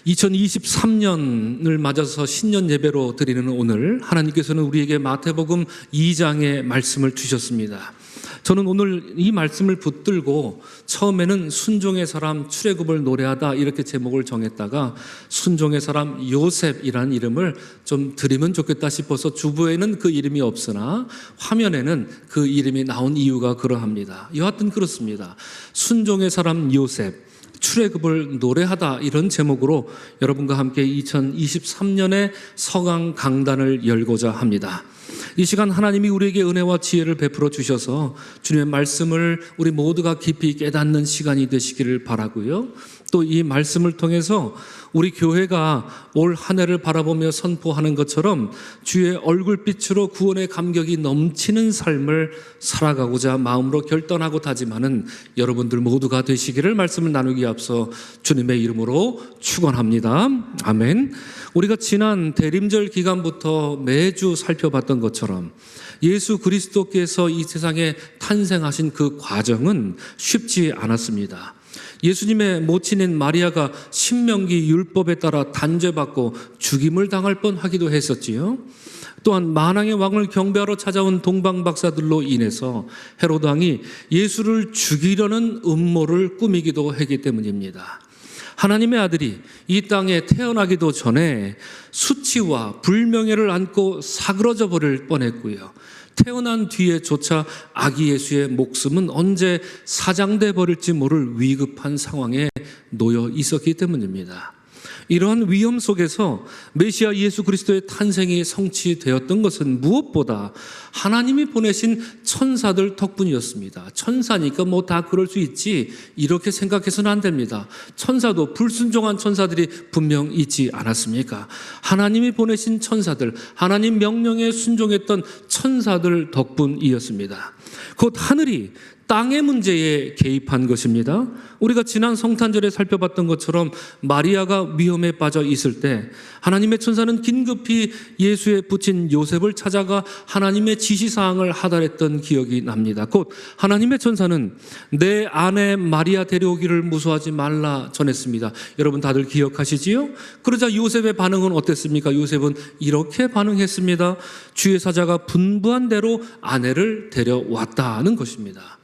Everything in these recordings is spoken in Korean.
2023년을 맞아서 신년 예배로 드리는 오늘, 하나님께서는 우리에게 마태복음 2장의 말씀을 주셨습니다. 저는 오늘 이 말씀을 붙들고 처음에는 순종의 사람 출애굽을 노래하다 이렇게 제목을 정했다가 순종의 사람 요셉이라는 이름을 좀 드리면 좋겠다 싶어서 주부에는 그 이름이 없으나 화면에는 그 이름이 나온 이유가 그러합니다. 여하튼 그렇습니다. 순종의 사람 요셉, 출애굽을 노래하다, 이런 제목으로 여러분과 함께 2023년의 서강 강단을 열고자 합니다. 이 시간 하나님이 우리에게 은혜와 지혜를 베풀어 주셔서 주님의 말씀을 우리 모두가 깊이 깨닫는 시간이 되시기를 바라고요. 또 이 말씀을 통해서 우리 교회가 올 한 해를 바라보며 선포하는 것처럼 주의 얼굴빛으로 구원의 감격이 넘치는 삶을 살아가고자 마음으로 결단하고 다짐하는 여러분들 모두가 되시기를 말씀을 나누기에 앞서 주님의 이름으로 축원합니다. 아멘. 우리가 지난 대림절 기간부터 매주 살펴봤던 것처럼 예수 그리스도께서 이 세상에 탄생하신 그 과정은 쉽지 않았습니다. 예수님의 모친인 마리아가 신명기 율법에 따라 단죄받고 죽임을 당할 뻔하기도 했었지요. 또한 만왕의 왕을 경배하러 찾아온 동방박사들로 인해서 헤로드 왕이 예수를 죽이려는 음모를 꾸미기도 했기 때문입니다. 하나님의 아들이 이 땅에 태어나기도 전에 수치와 불명예를 안고 사그러져 버릴 뻔했고요. 태어난 뒤에조차 아기 예수의 목숨은 언제 사장돼 버릴지 모를 위급한 상황에 놓여 있었기 때문입니다. 이러한 위험 속에서 메시아 예수 그리스도의 탄생이 성취되었던 것은 무엇보다 하나님이 보내신 천사들 덕분이었습니다. 천사니까 뭐 다 그럴 수 있지, 이렇게 생각해서는 안 됩니다. 천사도 불순종한 천사들이 분명 있지 않았습니까? 하나님이 보내신 천사들, 하나님 명령에 순종했던 천사들 덕분이었습니다. 곧 하늘이 땅의 문제에 개입한 것입니다. 우리가 지난 성탄절에 살펴봤던 것처럼 마리아가 위험에 빠져 있을 때 하나님의 천사는 긴급히 예수의 부친 요셉을 찾아가 하나님의 지시사항을 하달했던 기억이 납니다. 곧 하나님의 천사는 내 아내 마리아 데려오기를 무서워하지 말라 전했습니다. 여러분 다들 기억하시지요? 그러자 요셉의 반응은 어땠습니까? 요셉은 이렇게 반응했습니다. 주의 사자가 분부한 대로 아내를 데려왔다는 것입니다.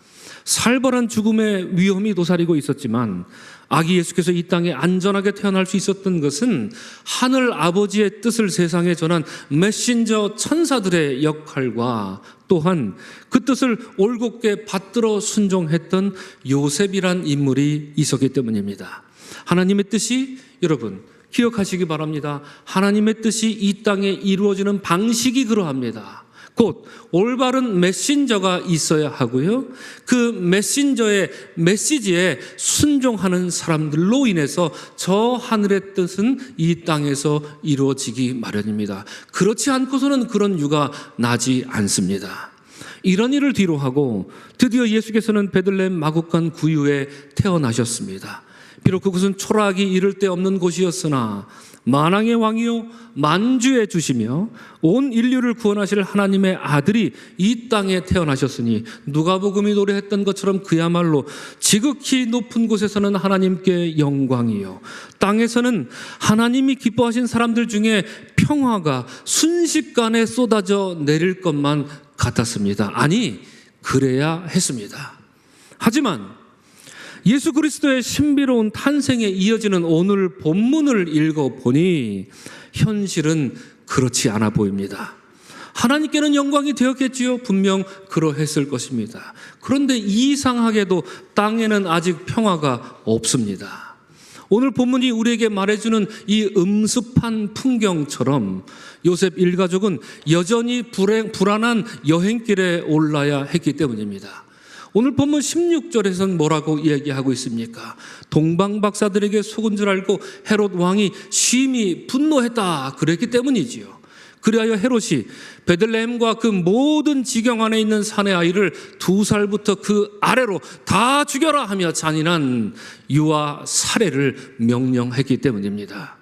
살벌한 죽음의 위험이 도사리고 있었지만 아기 예수께서 이 땅에 안전하게 태어날 수 있었던 것은 하늘 아버지의 뜻을 세상에 전한 메신저 천사들의 역할과 또한 그 뜻을 올곧게 받들어 순종했던 요셉이란 인물이 있었기 때문입니다. 하나님의 뜻이, 여러분 기억하시기 바랍니다. 하나님의 뜻이 이 땅에 이루어지는 방식이 그러합니다. 곧 올바른 메신저가 있어야 하고요. 그 메신저의 메시지에 순종하는 사람들로 인해서 저 하늘의 뜻은 이 땅에서 이루어지기 마련입니다. 그렇지 않고서는 그런 유가 나지 않습니다. 이런 일을 뒤로하고 드디어 예수께서는 베들레헴 마국간 구유에 태어나셨습니다. 비록 그곳은 초라하기 이를 데 없는 곳이었으나 만왕의 왕이요 만주의 주시며 온 인류를 구원하실 하나님의 아들이 이 땅에 태어나셨으니 누가복음이 노래했던 것처럼 그야말로 지극히 높은 곳에서는 하나님께 영광이요 땅에서는 하나님이 기뻐하신 사람들 중에 평화가 순식간에 쏟아져 내릴 것만 같았습니다. 아니 그래야 했습니다. 하지만 예수 그리스도의 신비로운 탄생에 이어지는 오늘 본문을 읽어보니 현실은 그렇지 않아 보입니다. 하나님께는 영광이 되었겠지요. 분명 그러했을 것입니다. 그런데 이상하게도 땅에는 아직 평화가 없습니다. 오늘 본문이 우리에게 말해주는 이 음습한 풍경처럼 요셉 일가족은 여전히 불안한 여행길에 올라야 했기 때문입니다. 오늘 본문 16절에서는 뭐라고 이야기하고 있습니까? 동방박사들에게 속은 줄 알고 헤롯 왕이 심히 분노했다 그랬기 때문이지요. 그리하여 헤롯이 베들레헴과 그 모든 지경 안에 있는 사내 아이를 2살부터 그 아래로 다 죽여라 하며 잔인한 유아 살해를 명령했기 때문입니다.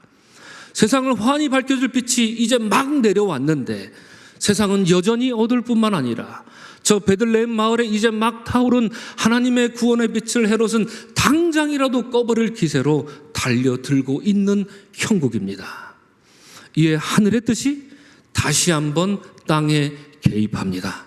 세상을 환히 밝혀줄 빛이 이제 막 내려왔는데 세상은 여전히 어두울 뿐만 아니라 저 베들레헴 마을에 이제 막 타오른 하나님의 구원의 빛을 헤롯은 다 당장이라도 꺼버릴 기세로 달려들고 있는 형국입니다. 이에 하늘의 뜻이 다시 한번 땅에 개입합니다.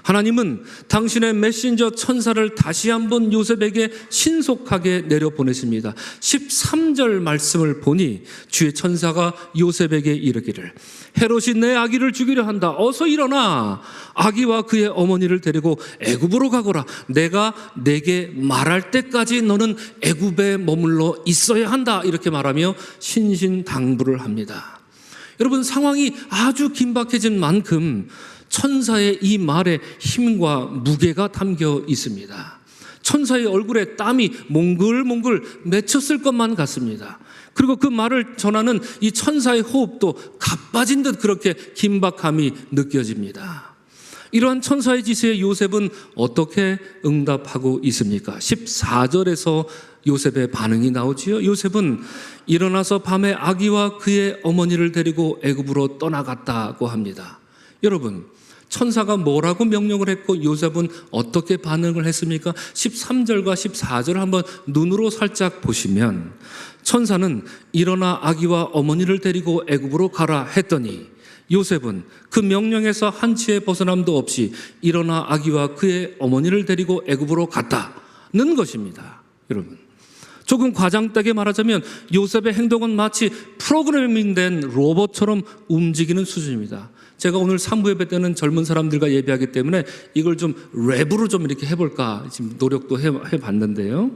하나님은 당신의 메신저 천사를 다시 한번 요셉에게 신속하게 내려보내십니다. 13절 말씀을 보니 주의 천사가 요셉에게 이르기를 헤롯이 내 아기를 죽이려 한다. 어서 일어나 아기와 그의 어머니를 데리고 애굽으로 가거라. 내가 내게 말할 때까지 너는 애굽에 머물러 있어야 한다. 이렇게 말하며 신신당부를 합니다. 여러분, 상황이 아주 긴박해진 만큼 천사의 이 말에 힘과 무게가 담겨 있습니다. 천사의 얼굴에 땀이 몽글몽글 맺혔을 것만 같습니다. 그리고 그 말을 전하는 이 천사의 호흡도 가빠진 듯 그렇게 긴박함이 느껴집니다. 이러한 천사의 지시에 요셉은 어떻게 응답하고 있습니까? 14절에서 요셉의 반응이 나오지요. 요셉은 일어나서 밤에 아기와 그의 어머니를 데리고 애굽으로 떠나갔다고 합니다. 여러분, 천사가 뭐라고 명령을 했고 요셉은 어떻게 반응을 했습니까? 13절과 14절을 한번 눈으로 살짝 보시면 천사는 일어나 아기와 어머니를 데리고 애굽으로 가라 했더니 요셉은 그 명령에서 한치의 벗어남도 없이 일어나 아기와 그의 어머니를 데리고 애굽으로 갔다는 것입니다. 여러분, 조금 과장되게 말하자면 요셉의 행동은 마치 프로그래밍된 로봇처럼 움직이는 수준입니다. 제가 오늘 3부 예배 때는 젊은 사람들과 예배하기 때문에 이걸 좀 랩으로 좀 이렇게 해볼까 지금 노력도 해봤는데요.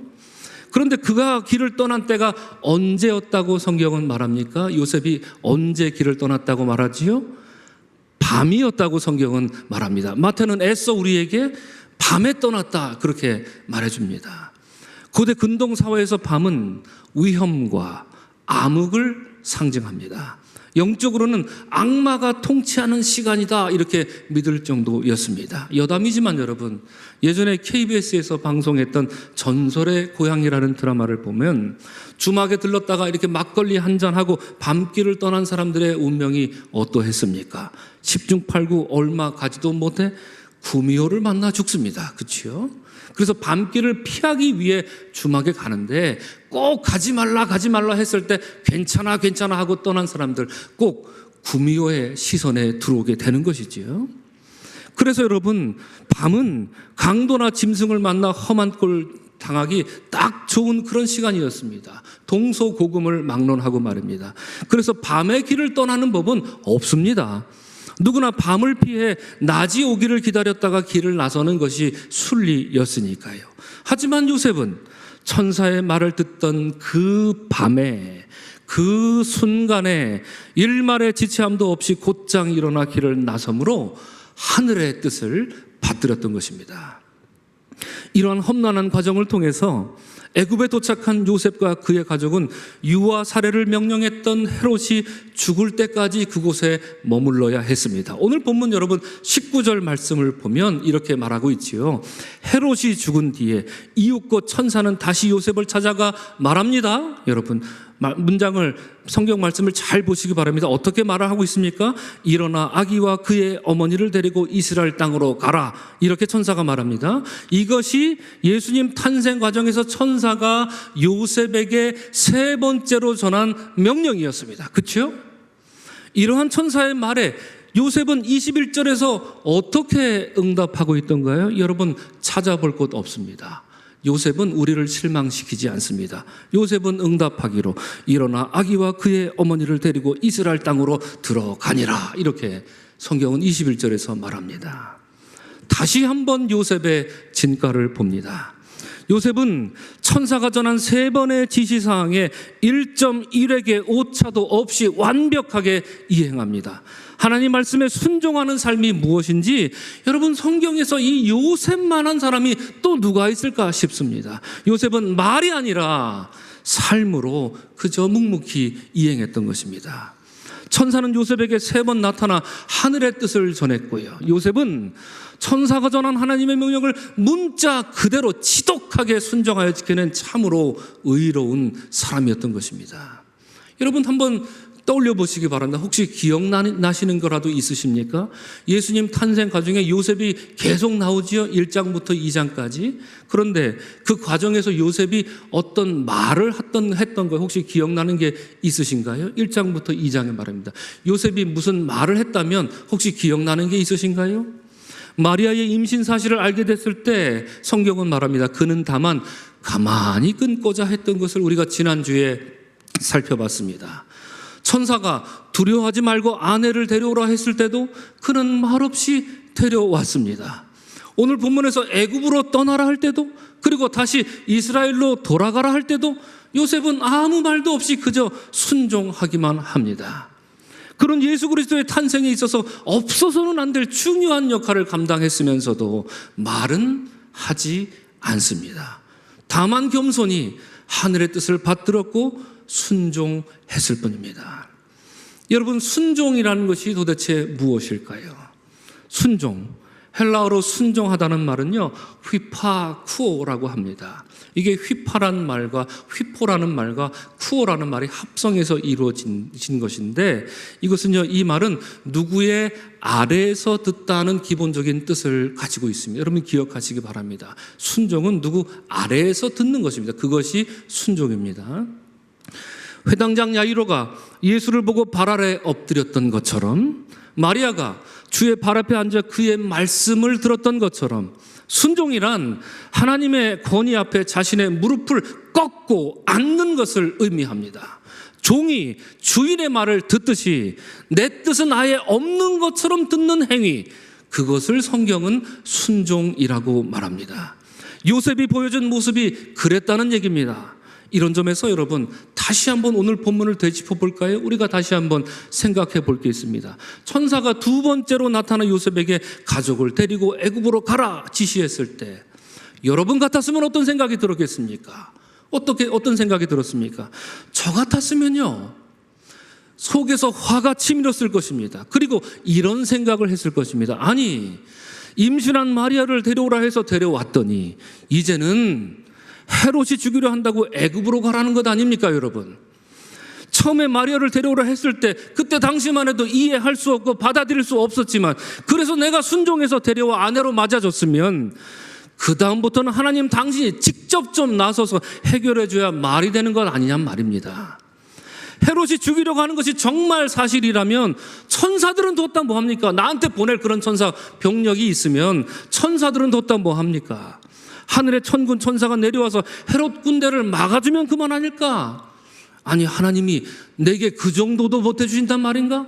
그런데 그가 길을 떠난 때가 언제였다고 성경은 말합니까? 요셉이 언제 길을 떠났다고 말하지요? 밤이었다고 성경은 말합니다. 마태는 애써 우리에게 밤에 떠났다 그렇게 말해줍니다. 고대 근동 사회에서 밤은 위험과 암흑을 상징합니다. 영적으로는 악마가 통치하는 시간이다 이렇게 믿을 정도였습니다. 여담이지만 여러분, 예전에 KBS에서 방송했던 전설의 고향이라는 드라마를 보면 주막에 들렀다가 이렇게 막걸리 한잔하고 밤길을 떠난 사람들의 운명이 어떠했습니까? 10중 8구 얼마 가지도 못해 구미호를 만나 죽습니다. 그렇죠? 그래서 밤길을 피하기 위해 주막에 가는데 꼭 가지 말라 했을 때 괜찮아 하고 떠난 사람들 꼭 구미호의 시선에 들어오게 되는 것이지요. 그래서 여러분, 밤은 강도나 짐승을 만나 험한 꼴 당하기 딱 좋은 그런 시간이었습니다. 동서고금을 막론하고 말입니다. 그래서 밤의 길을 떠나는 법은 없습니다. 누구나 밤을 피해 낮이 오기를 기다렸다가 길을 나서는 것이 순리였으니까요. 하지만 요셉은 천사의 말을 듣던 그 밤에 그 순간에 일말의 지체함도 없이 곧장 일어나 길을 나섬으로 하늘의 뜻을 받들었던 것입니다. 이러한 험난한 과정을 통해서 애굽에 도착한 요셉과 그의 가족은 유아 살해를 명령했던 헤롯이 죽을 때까지 그곳에 머물러야 했습니다. 오늘 본문 여러분 19절 말씀을 보면 이렇게 말하고 있지요. 헤롯이 죽은 뒤에 이윽고 천사는 다시 요셉을 찾아가 말합니다. 여러분, 문장을 성경 말씀을 잘 보시기 바랍니다. 어떻게 말을 하고 있습니까? 일어나 아기와 그의 어머니를 데리고 이스라엘 땅으로 가라. 이렇게 천사가 말합니다. 이것이 예수님 탄생 과정에서 천사가 요셉에게 세 번째로 전한 명령이었습니다. 그렇죠? 이러한 천사의 말에 요셉은 21절에서 어떻게 응답하고 있던가요? 여러분, 찾아볼 곳 없습니다. 요셉은 우리를 실망시키지 않습니다. 요셉은 응답하기로 일어나 아기와 그의 어머니를 데리고 이스라엘 땅으로 들어가니라. 이렇게 성경은 21절에서 말합니다. 다시 한번 요셉의 진가를 봅니다. 요셉은 천사가 전한 세 번의 지시사항에 1.1획의 오차도 없이 완벽하게 이행합니다. 하나님 말씀에 순종하는 삶이 무엇인지 여러분, 성경에서 이 요셉만한 사람이 또 누가 있을까 싶습니다. 요셉은 말이 아니라 삶으로 그저 묵묵히 이행했던 것입니다. 천사는 요셉에게 세 번 나타나 하늘의 뜻을 전했고요. 요셉은 천사가 전한 하나님의 명령을 문자 그대로 지독하게 순종하여 지켜낸 참으로 의로운 사람이었던 것입니다. 여러분, 한번 떠올려 보시기 바랍니다. 혹시 기억나시는 거라도 있으십니까? 예수님 탄생 과정에 요셉이 계속 나오지요. 1장부터 2장까지. 그런데 그 과정에서 요셉이 어떤 말을 했던 거 혹시 기억나는 게 있으신가요? 1장부터 2장의 말입니다. 요셉이 무슨 말을 했다면 혹시 기억나는 게 있으신가요? 마리아의 임신 사실을 알게 됐을 때 성경은 말합니다. 그는 다만 가만히 끊고자 했던 것을 우리가 지난주에 살펴봤습니다. 천사가 두려워하지 말고 아내를 데려오라 했을 때도 그는 말없이 데려왔습니다. 오늘 본문에서 애굽으로 떠나라 할 때도, 그리고 다시 이스라엘로 돌아가라 할 때도 요셉은 아무 말도 없이 그저 순종하기만 합니다. 그런 예수 그리스도의 탄생에 있어서 없어서는 안 될 중요한 역할을 감당했으면서도 말은 하지 않습니다. 다만 겸손히 하늘의 뜻을 받들었고 순종했을 뿐입니다. 여러분, 순종이라는 것이 도대체 무엇일까요? 순종, 헬라어로 순종하다는 말은요, 휘파쿠오라고 합니다. 이게 휘파라는 말과 휘포라는 말과 쿠오라는 말이 합성해서 이루어진 것인데, 이것은요, 이 말은 누구의 아래에서 듣다는 기본적인 뜻을 가지고 있습니다. 여러분 기억하시기 바랍니다. 순종은 누구 아래에서 듣는 것입니다. 그것이 순종입니다. 회당장 야이로가 예수를 보고 발 아래 엎드렸던 것처럼, 마리아가 주의 발 앞에 앉아 그의 말씀을 들었던 것처럼, 순종이란 하나님의 권위 앞에 자신의 무릎을 꺾고 앉는 것을 의미합니다. 종이 주인의 말을 듣듯이 내 뜻은 아예 없는 것처럼 듣는 행위, 그것을 성경은 순종이라고 말합니다. 요셉이 보여준 모습이 그랬다는 얘기입니다. 이런 점에서 여러분 다시 한번 오늘 본문을 되짚어 볼까요? 우리가 다시 한번 생각해 볼 게 있습니다. 천사가 두 번째로 나타나 요셉에게 가족을 데리고 애굽으로 가라 지시했을 때 여러분 같았으면 어떤 생각이 들었겠습니까? 어떤 생각이 들었습니까? 저 같았으면요, 속에서 화가 치밀었을 것입니다. 그리고 이런 생각을 했을 것입니다. 아니, 임신한 마리아를 데려오라 해서 데려왔더니 이제는 헤롯이 죽이려 한다고 애굽으로 가라는 것 아닙니까, 여러분? 처음에 마리아를 데려오라 했을 때 그때 당시만 해도 이해할 수 없고 받아들일 수 없었지만, 그래서 내가 순종해서 데려와 아내로 맞아줬으면 그 다음부터는 하나님 당신이 직접 좀 나서서 해결해 줘야 말이 되는 것 아니냔 말입니다. 헤롯이 죽이려고 하는 것이 정말 사실이라면 천사들은 뒀다 뭐합니까? 나한테 보낼 그런 천사 병력이 있으면 천사들은 뒀다 뭐합니까? 하늘의 천군 천사가 내려와서 헤롯 군대를 막아주면 그만 아닐까? 아니, 하나님이 내게 그 정도도 못해주신단 말인가?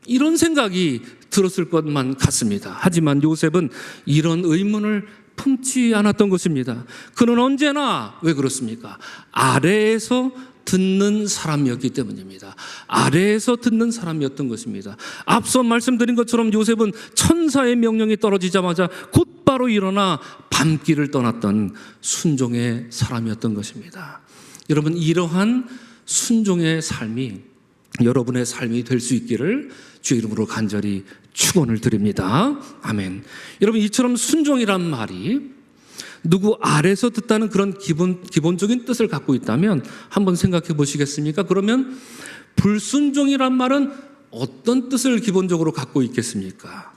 이런 생각이 들었을 것만 같습니다. 하지만 요셉은 이런 의문을 품지 않았던 것입니다. 그는 언제나, 왜 그렇습니까? 아래에서 듣는 사람이었기 때문입니다. 아래에서 듣는 사람이었던 것입니다. 앞서 말씀드린 것처럼 요셉은 천사의 명령이 떨어지자마자 곧바로 일어나 밤길을 떠났던 순종의 사람이었던 것입니다. 여러분, 이러한 순종의 삶이 여러분의 삶이 될 수 있기를 주의 이름으로 간절히 축원을 드립니다. 아멘. 여러분, 이처럼 순종이란 말이 누구 아래서 듣다는 그런 기본적인 뜻을 갖고 있다면 한번 생각해 보시겠습니까? 그러면 불순종이란 말은 어떤 뜻을 기본적으로 갖고 있겠습니까?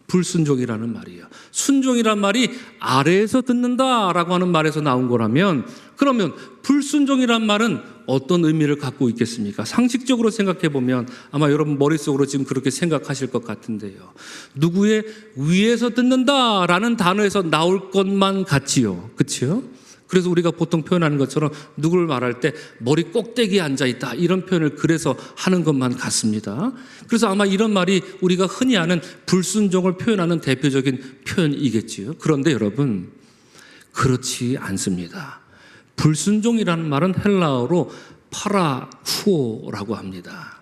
불순종이라는 말이에요. 순종이란 말이 아래에서 듣는다라고 하는 말에서 나온 거라면, 그러면 불순종이란 말은 어떤 의미를 갖고 있겠습니까? 상식적으로 생각해 보면 아마 여러분 머릿속으로 지금 그렇게 생각하실 것 같은데요. 누구의 위에서 듣는다라는 단어에서 나올 것만 같지요. 그렇죠? 그래서 우리가 보통 표현하는 것처럼 누구를 말할 때 머리 꼭대기에 앉아있다, 이런 표현을 그래서 하는 것만 같습니다. 그래서 아마 이런 말이 우리가 흔히 아는 불순종을 표현하는 대표적인 표현이겠지요. 그런데 여러분, 그렇지 않습니다. 불순종이라는 말은 헬라어로 파라쿠오라고 합니다.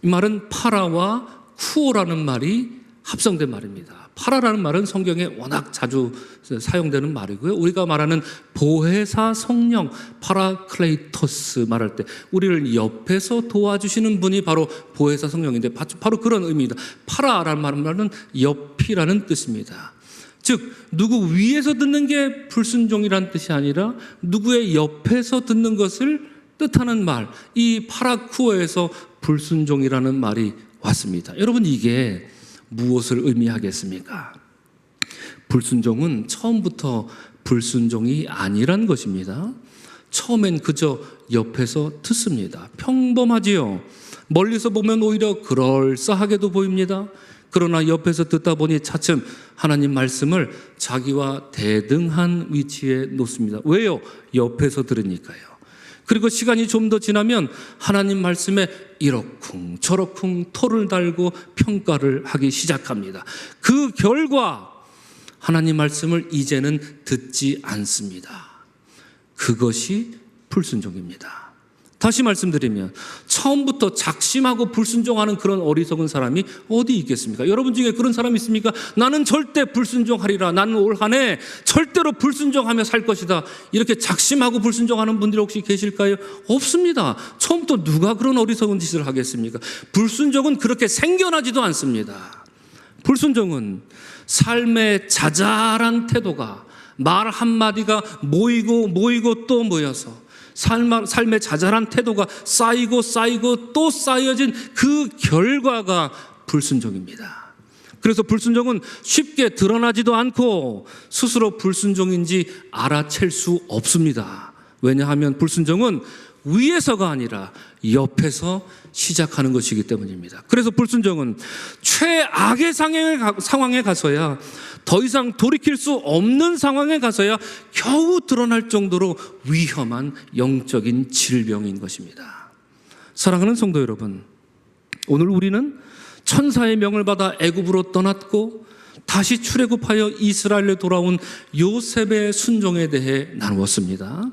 이 말은 파라와 쿠오라는 말이 합성된 말입니다. 파라라는 말은 성경에 워낙 자주 사용되는 말이고요. 우리가 말하는 보혜사 성령, 파라클레이토스 말할 때 우리를 옆에서 도와주시는 분이 바로 보혜사 성령인데 바로 그런 의미입니다. 파라라는 말은 옆이라는 뜻입니다. 즉 누구 위에서 듣는 게 불순종이란 뜻이 아니라 누구의 옆에서 듣는 것을 뜻하는 말, 이 파라쿠어에서 불순종이라는 말이 왔습니다. 여러분, 이게 무엇을 의미하겠습니까? 불순종은 처음부터 불순종이 아니란 것입니다. 처음엔 그저 옆에서 듣습니다. 평범하지요. 멀리서 보면 오히려 그럴싸하게도 보입니다. 그러나 옆에서 듣다 보니 차츰 하나님 말씀을 자기와 대등한 위치에 놓습니다. 왜요? 옆에서 들으니까요. 그리고 시간이 좀 더 지나면 하나님 말씀에 이러쿵 저러쿵 토를 달고 평가를 하기 시작합니다. 그 결과 하나님 말씀을 이제는 듣지 않습니다. 그것이 불순종입니다. 다시 말씀드리면 처음부터 작심하고 불순종하는 그런 어리석은 사람이 어디 있겠습니까? 여러분 중에 그런 사람 있습니까? 나는 절대 불순종하리라. 나는 올 한 해 절대로 불순종하며 살 것이다. 이렇게 작심하고 불순종하는 분들이 혹시 계실까요? 없습니다. 처음부터 누가 그런 어리석은 짓을 하겠습니까? 불순종은 그렇게 생겨나지도 않습니다. 불순종은 삶의 자잘한 태도가 말 한마디가 모이고 또 모여서 삶의 자잘한 태도가 쌓이고 또 쌓여진 그 결과가 불순종입니다. 그래서 불순종은 쉽게 드러나지도 않고 스스로 불순종인지 알아챌 수 없습니다. 왜냐하면 불순종은 위에서가 아니라 옆에서 시작하는 것이기 때문입니다. 그래서 불순종은 최악의 상황에 가서야, 더 이상 돌이킬 수 없는 상황에 가서야 겨우 드러날 정도로 위험한 영적인 질병인 것입니다. 사랑하는 성도 여러분, 오늘 우리는 천사의 명을 받아 애굽으로 떠났고 다시 출애굽하여 이스라엘에 돌아온 요셉의 순종에 대해 나누었습니다.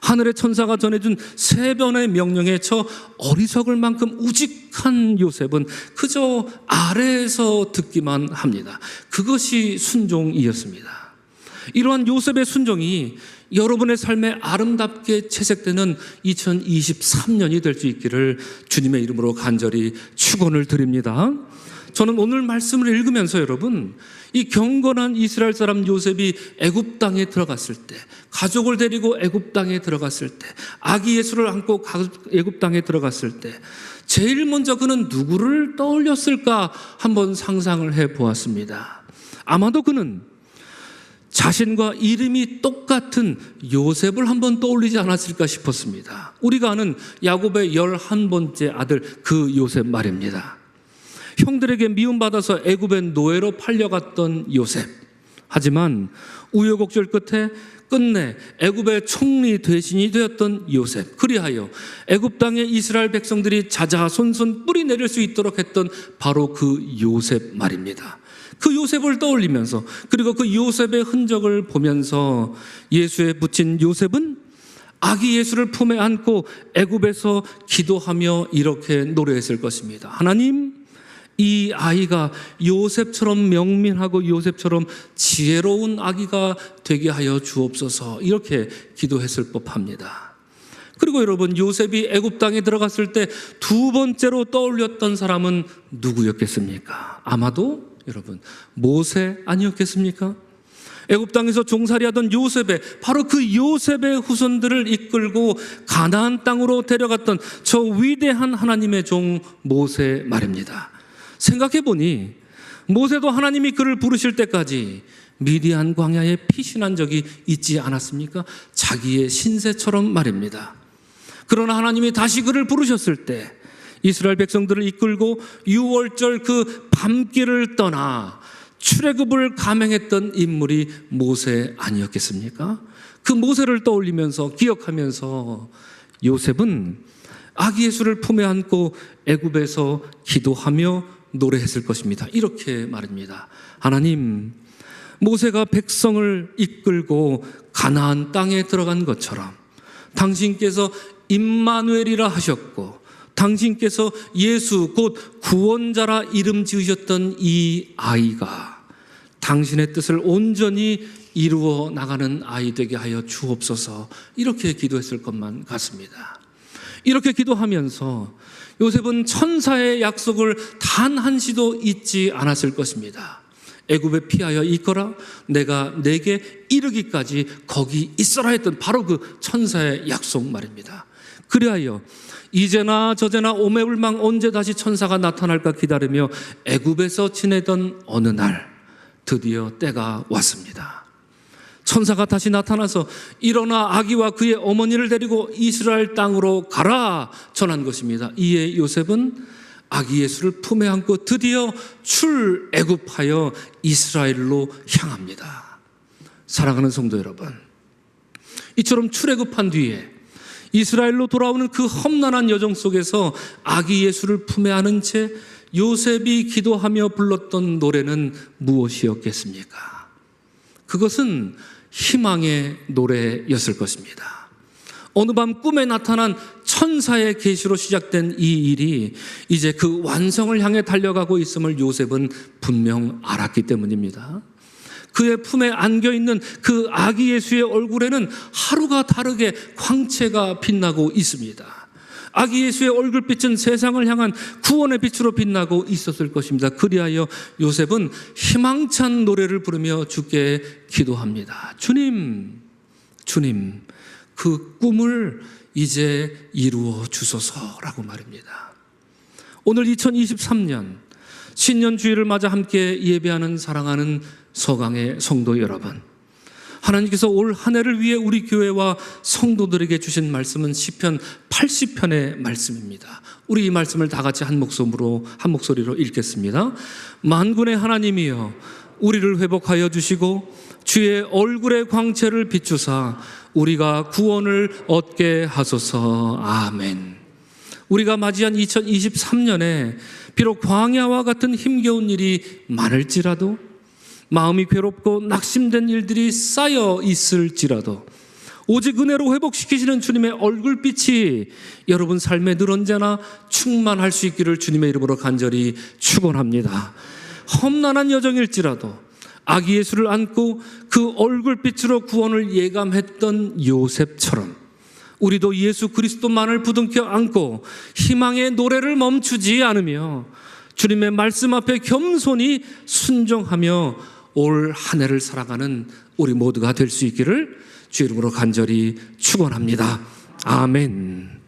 하늘의 천사가 전해준 3번의 명령에 저 어리석을 만큼 우직한 요셉은 그저 아래에서 듣기만 합니다. 그것이 순종이었습니다. 이러한 요셉의 순종이 여러분의 삶에 아름답게 채색되는 2023년이 될 수 있기를 주님의 이름으로 간절히 축원을 드립니다. 저는 오늘 말씀을 읽으면서 여러분, 이 경건한 이스라엘 사람 요셉이 애굽 땅에 들어갔을 때, 가족을 데리고 애굽 땅에 들어갔을 때, 아기 예수를 안고 애굽 땅에 들어갔을 때 제일 먼저 그는 누구를 떠올렸을까 한번 상상을 해 보았습니다. 아마도 그는 자신과 이름이 똑같은 요셉을 한번 떠올리지 않았을까 싶었습니다. 우리가 아는 야곱의 11번째 아들 그 요셉 말입니다. 형들에게 미움받아서 애굽의 노예로 팔려갔던 요셉. 하지만 우여곡절 끝에 끝내 애굽의 총리 대신이 되었던 요셉. 그리하여 애굽 땅에 이스라엘 백성들이 자자손손 뿌리 내릴 수 있도록 했던 바로 그 요셉 말입니다. 그 요셉을 떠올리면서, 그리고 그 요셉의 흔적을 보면서 예수에 붙인 요셉은 아기 예수를 품에 안고 애굽에서 기도하며 이렇게 노래했을 것입니다. 하나님, 이 아이가 요셉처럼 명민하고 요셉처럼 지혜로운 아기가 되게 하여 주옵소서, 이렇게 기도했을 법합니다. 그리고 여러분, 요셉이 애굽 땅에 들어갔을 때 2번째로 떠올렸던 사람은 누구였겠습니까? 아마도 여러분, 모세 아니었겠습니까? 애굽 땅에서 종살이하던 요셉의, 바로 그 요셉의 후손들을 이끌고 가나안 땅으로 데려갔던 저 위대한 하나님의 종 모세 말입니다. 생각해보니 모세도 하나님이 그를 부르실 때까지 미디안 광야에 피신한 적이 있지 않았습니까? 자기의 신세처럼 말입니다. 그러나 하나님이 다시 그를 부르셨을 때 이스라엘 백성들을 이끌고 6월절 그 밤길을 떠나 출애굽을 감행했던 인물이 모세 아니었겠습니까? 그 모세를 떠올리면서 기억하면서 요셉은 아기 예수를 품에 안고 애굽에서 기도하며 노래했을 것입니다. 이렇게 말입니다. 하나님, 모세가 백성을 이끌고 가나안 땅에 들어간 것처럼 당신께서 임마누엘이라 하셨고 당신께서 예수 곧 구원자라 이름 지으셨던 이 아이가 당신의 뜻을 온전히 이루어 나가는 아이 되게 하여 주옵소서, 이렇게 기도했을 것만 같습니다. 이렇게 기도하면서 요셉은 천사의 약속을 단 한시도 잊지 않았을 것입니다. 애굽에 피하여 있거라, 내가 내게 이르기까지 거기 있어라 했던 바로 그 천사의 약속 말입니다. 그리하여 이제나 저제나 오매불망 언제 다시 천사가 나타날까 기다리며 애굽에서 지내던 어느 날 드디어 때가 왔습니다. 천사가 다시 나타나서 일어나 아기와 그의 어머니를 데리고 이스라엘 땅으로 가라 전한 것입니다. 이에 요셉은 아기 예수를 품에 안고 드디어 출애굽하여 이스라엘로 향합니다. 사랑하는 성도 여러분, 이처럼 출애굽한 뒤에 이스라엘로 돌아오는 그 험난한 여정 속에서 아기 예수를 품에 안은 채 요셉이 기도하며 불렀던 노래는 무엇이었겠습니까? 그것은 희망의 노래였을 것입니다. 어느 밤 꿈에 나타난 천사의 계시로 시작된 이 일이 이제 그 완성을 향해 달려가고 있음을 요셉은 분명 알았기 때문입니다. 그의 품에 안겨있는 그 아기 예수의 얼굴에는 하루가 다르게 광채가 빛나고 있습니다. 아기 예수의 얼굴빛은 세상을 향한 구원의 빛으로 빛나고 있었을 것입니다. 그리하여 요셉은 희망찬 노래를 부르며 주께 기도합니다. 주님, 주님, 그 꿈을 이제 이루어 주소서라고 말입니다. 오늘 2023년 신년 주일을 맞아 함께 예배하는 사랑하는 서강의 성도 여러분, 하나님께서 올 한 해를 위해 우리 교회와 성도들에게 주신 말씀은 시편 80편의 말씀입니다. 우리 이 말씀을 다 같이 한 목소리로 읽겠습니다. 만군의 하나님이여 우리를 회복하여 주시고 주의 얼굴의 광채를 비추사 우리가 구원을 얻게 하소서. 아멘. 우리가 맞이한 2023년에 비록 광야와 같은 힘겨운 일이 많을지라도, 마음이 괴롭고 낙심된 일들이 쌓여 있을지라도 오직 은혜로 회복시키시는 주님의 얼굴빛이 여러분 삶에 늘 언제나 충만할 수 있기를 주님의 이름으로 간절히 축원합니다. 험난한 여정일지라도 아기 예수를 안고 그 얼굴빛으로 구원을 예감했던 요셉처럼 우리도 예수 그리스도만을 부둥켜 안고 희망의 노래를 멈추지 않으며 주님의 말씀 앞에 겸손히 순종하며 올 한 해를 살아가는 우리 모두가 될 수 있기를 주 이름으로 간절히 축원합니다. 아멘.